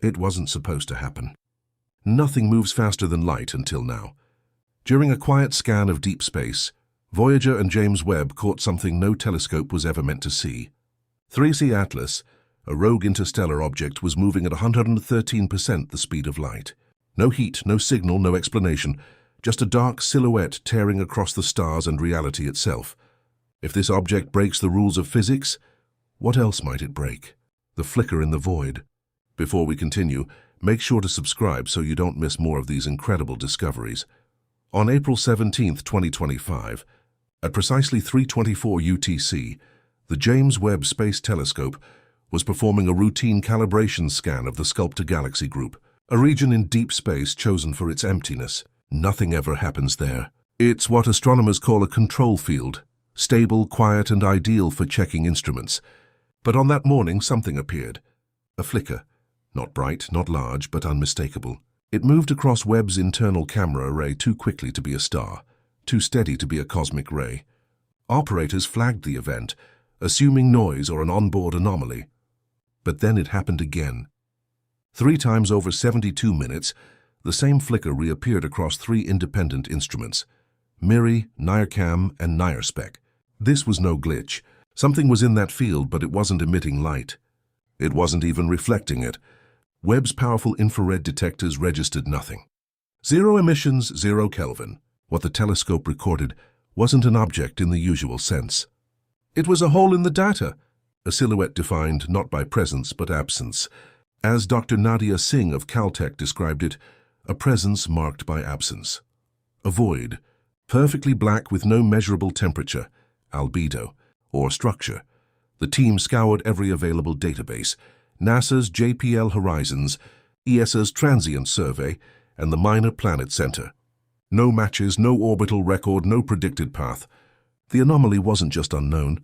It wasn't supposed to happen. Nothing moves faster than light until now. During a quiet scan of deep space, Voyager and James Webb caught something no telescope was ever meant to see. 3C Atlas, a rogue interstellar object, was moving at 113% the speed of light. No heat, no signal, no explanation, just a dark silhouette tearing across the stars and reality itself. If this object breaks the rules of physics, what else might it break? The flicker in the void. Before we continue, make sure to subscribe so you don't miss more of these incredible discoveries. On April 17, 2025, at precisely 3:24 UTC, the James Webb Space Telescope was performing a routine calibration scan of the Sculptor Galaxy Group, a region in deep space chosen for its emptiness. Nothing ever happens there. It's what astronomers call a control field, stable, quiet, and ideal for checking instruments. But on that morning, something appeared. A flicker. Not bright, not large, but unmistakable. It moved across Webb's internal camera array too quickly to be a star, too steady to be a cosmic ray. Operators flagged the event, assuming noise or an onboard anomaly. But then it happened again. 3 times over 72 minutes, the same flicker reappeared across 3 independent instruments: MIRI, NIRCam, and NIRSpec. This was no glitch. Something was in that field, but it wasn't emitting light. It wasn't even reflecting it. Webb's powerful infrared detectors registered nothing. 0 emissions, 0 Kelvin. What the telescope recorded wasn't an object in the usual sense. It was a hole in the data, a silhouette defined not by presence but absence. As Dr. Nadia Singh of Caltech described it, a presence marked by absence. A void, perfectly black with no measurable temperature, albedo, or structure. The team scoured every available database: NASA's JPL Horizons, ESA's Transient Survey, and the Minor Planet Center. No matches, no orbital record, no predicted path. The anomaly wasn't just unknown,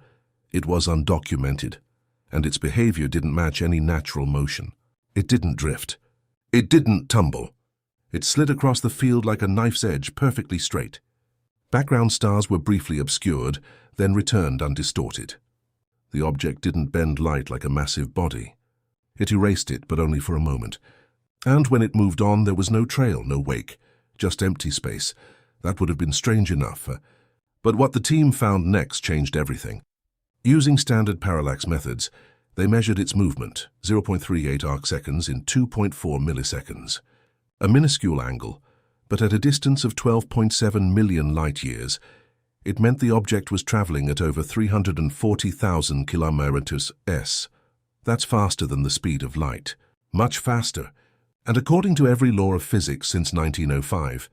it was undocumented, and its behavior didn't match any natural motion. It didn't drift. It didn't tumble. It slid across the field like a knife's edge, perfectly straight. Background stars were briefly obscured, then returned undistorted. The object didn't bend light like a massive body. It erased it, but only for a moment. And when it moved on, there was no trail, no wake, just empty space. That would have been strange enough. But what the team found next changed everything. Using standard parallax methods, they measured its movement, 0.38 arcseconds in 2.4 milliseconds. A minuscule angle, but at a distance of 12.7 million light-years, it meant the object was traveling at over 340,000 km/s. That's faster than the speed of light. Much faster. And according to every law of physics since 1905,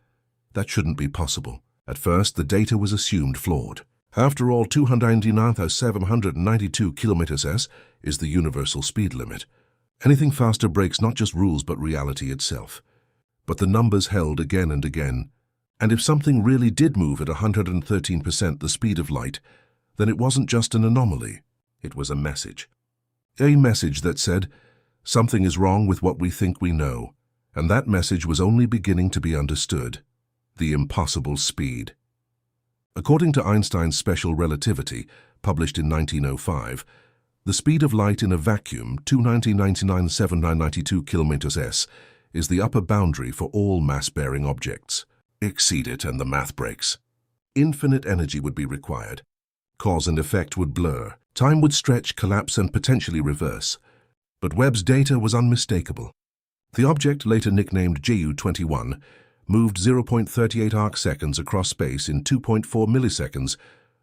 that shouldn't be possible. At first, the data was assumed flawed. After all, 299,792 km/s is the universal speed limit. Anything faster breaks not just rules but reality itself. But the numbers held again and again. And if something really did move at 113% the speed of light, then it wasn't just an anomaly. It was a message. A message that said, something is wrong with what we think we know. And that message was only beginning to be understood. The impossible speed. According to Einstein's special relativity, published in 1905, the speed of light in a vacuum, 299,792 km/s, is the upper boundary for all mass-bearing objects. Exceed it and the math breaks. Infinite energy would be required. Cause and effect would blur. Time would stretch, collapse, and potentially reverse. But Webb's data was unmistakable. The object, later nicknamed JU-21, moved 0.38 arcseconds across space in 2.4 milliseconds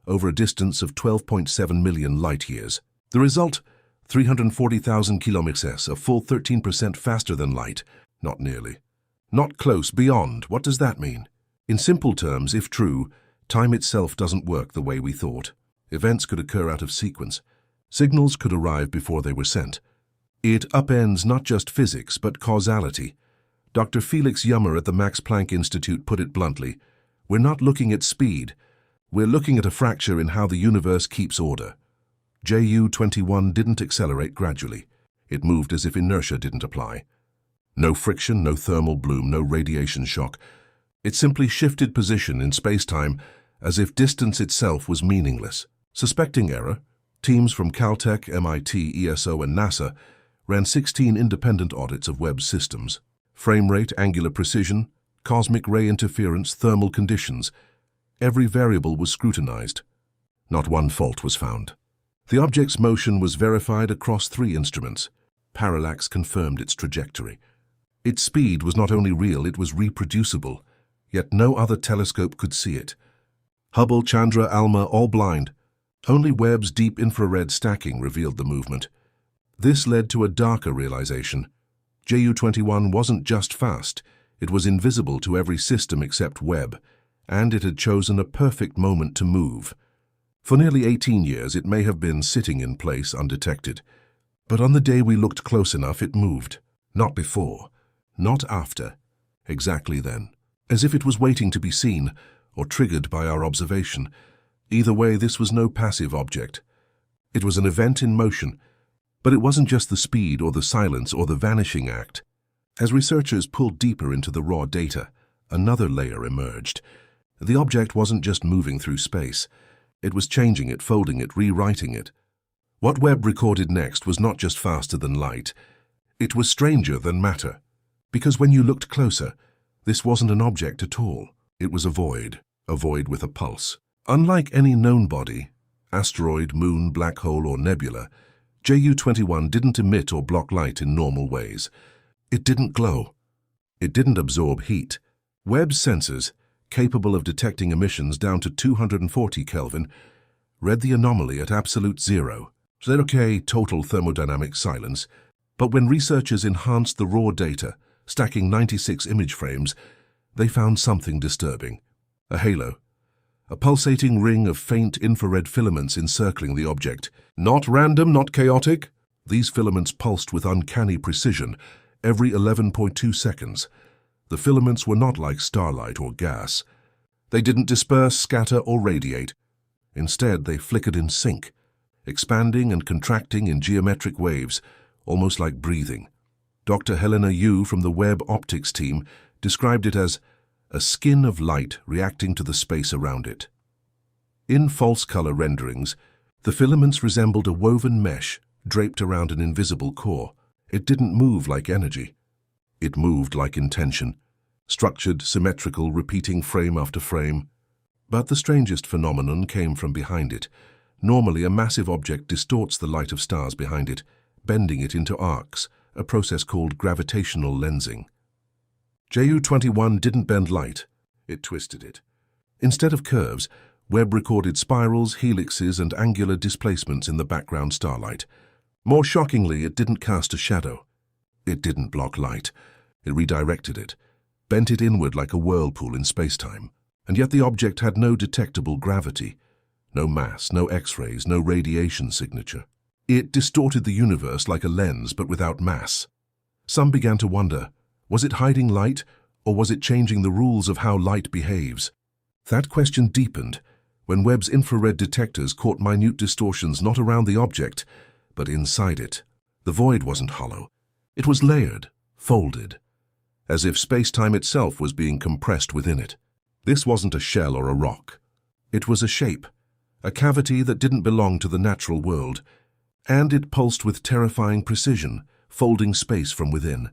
over a distance of 12.7 million light-years. The result, 340,000 km/s, a full 13% faster than light. Not nearly. Not close, beyond. What does that mean? In simple terms, if true, time itself doesn't work the way we thought. Events could occur out of sequence. Signals could arrive before they were sent. It upends not just physics, but causality. Dr. Felix Yummer at the Max Planck Institute put it bluntly, we're not looking at speed, we're looking at a fracture in how the universe keeps order. JU-21 didn't accelerate gradually. It moved as if inertia didn't apply. No friction, no thermal bloom, no radiation shock. It simply shifted position in space-time as if distance itself was meaningless. Suspecting error, teams from Caltech, MIT, ESO, and NASA ran 16 independent audits of Webb's systems. Frame rate, angular precision, cosmic ray interference, thermal conditions. Every variable was scrutinized. Not one fault was found. The object's motion was verified across 3 instruments. Parallax confirmed its trajectory. Its speed was not only real, it was reproducible, yet no other telescope could see it. Hubble, Chandra, Alma, all blind. Only Webb's deep infrared stacking revealed the movement. This led to a darker realization. JU-21 wasn't just fast, it was invisible to every system except Webb, and it had chosen a perfect moment to move. For nearly 18 years, it may have been sitting in place undetected. But on the day we looked close enough, it moved. Not before. Not after. Exactly then. As if it was waiting to be seen, or triggered by our observation. Either way, this was no passive object. It was an event in motion. But it wasn't just the speed or the silence or the vanishing act. As researchers pulled deeper into the raw data, another layer emerged. The object wasn't just moving through space. It was changing it, folding it, rewriting it. What Webb recorded next was not just faster than light. It was stranger than matter. Because when you looked closer, this wasn't an object at all. It was a void with a pulse. Unlike any known body, asteroid, moon, black hole, or nebula, JU-21 didn't emit or block light in normal ways. It didn't glow. It didn't absorb heat. Webb's sensors, capable of detecting emissions down to 240 Kelvin, read the anomaly at absolute zero. So okay, total thermodynamic silence. But when researchers enhanced the raw data, stacking 96 image frames, they found something disturbing. A halo. A pulsating ring of faint infrared filaments encircling the object. Not random, not chaotic. These filaments pulsed with uncanny precision, every 11.2 seconds. The filaments were not like starlight or gas. They didn't disperse, scatter, or radiate. Instead, they flickered in sync, expanding and contracting in geometric waves, almost like breathing. Dr. Helena Yu from the Webb optics team described it as a skin of light reacting to the space around it. In false color renderings, the filaments resembled a woven mesh draped around an invisible core. It didn't move like energy. It moved like intention, structured, symmetrical, repeating frame after frame. But the strangest phenomenon came from behind it. Normally, a massive object distorts the light of stars behind it, bending it into arcs, a process called gravitational lensing. JU-21 didn't bend light, it twisted it. Instead of curves, Webb recorded spirals, helixes, and angular displacements in the background starlight. More shockingly, it didn't cast a shadow. It didn't block light. It redirected it, bent it inward like a whirlpool in space-time. And yet the object had no detectable gravity, no mass, no X-rays, no radiation signature. It distorted the universe like a lens, but without mass. Some began to wonder, was it hiding light, or was it changing the rules of how light behaves? That question deepened when Webb's infrared detectors caught minute distortions not around the object, but inside it. The void wasn't hollow. It was layered, folded, as if space-time itself was being compressed within it. This wasn't a shell or a rock. It was a shape, a cavity that didn't belong to the natural world, and it pulsed with terrifying precision, folding space from within.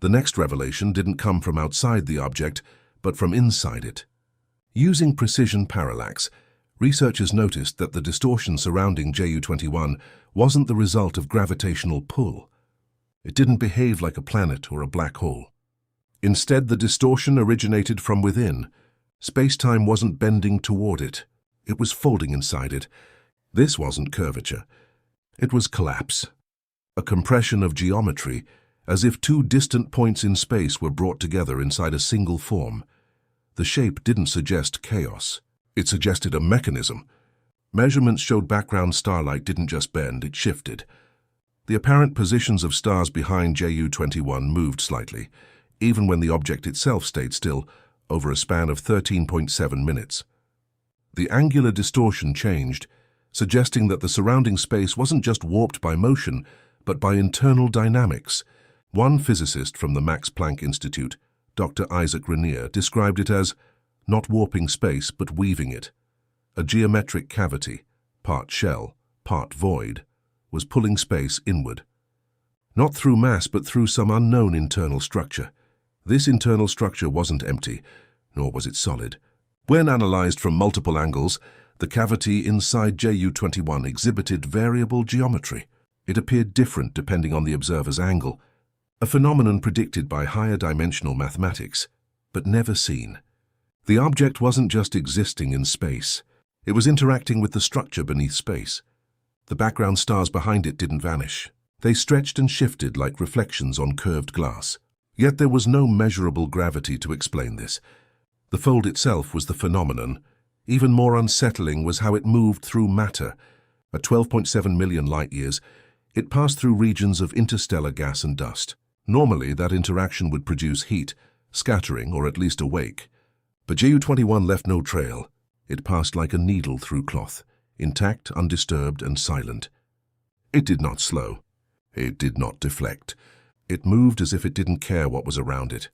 The next revelation didn't come from outside the object, but from inside it. Using precision parallax, researchers noticed that the distortion surrounding JU-21 wasn't the result of gravitational pull. It didn't behave like a planet or a black hole. Instead, the distortion originated from within. Space-time wasn't bending toward it. It was folding inside it. This wasn't curvature. It was collapse. A compression of geometry, as if two distant points in space were brought together inside a single form. The shape didn't suggest chaos. It suggested a mechanism. Measurements showed background starlight didn't just bend, it shifted. The apparent positions of stars behind JU-21 moved slightly, even when the object itself stayed still, over a span of 13.7 minutes. The angular distortion changed, suggesting that the surrounding space wasn't just warped by motion, but by internal dynamics. One physicist from the Max Planck Institute, Dr. Isaac Ranier, described it as not warping space but weaving it. A geometric cavity, part shell, part void, was pulling space inward. Not through mass, but through some unknown internal structure. This internal structure wasn't empty, nor was it solid. When analyzed from multiple angles, the cavity inside JU-21 exhibited variable geometry. It appeared different depending on the observer's angle, a phenomenon predicted by higher dimensional mathematics, but never seen. The object wasn't just existing in space. It was interacting with the structure beneath space. The background stars behind it didn't vanish. They stretched and shifted like reflections on curved glass. Yet there was no measurable gravity to explain this. The fold itself was the phenomenon. Even more unsettling was how it moved through matter. At 12.7 million light-years, it passed through regions of interstellar gas and dust. Normally, that interaction would produce heat, scattering, or at least a wake. But JU-21 left no trail. It passed like a needle through cloth, intact, undisturbed, and silent. It did not slow. It did not deflect. It moved as if it didn't care what was around it.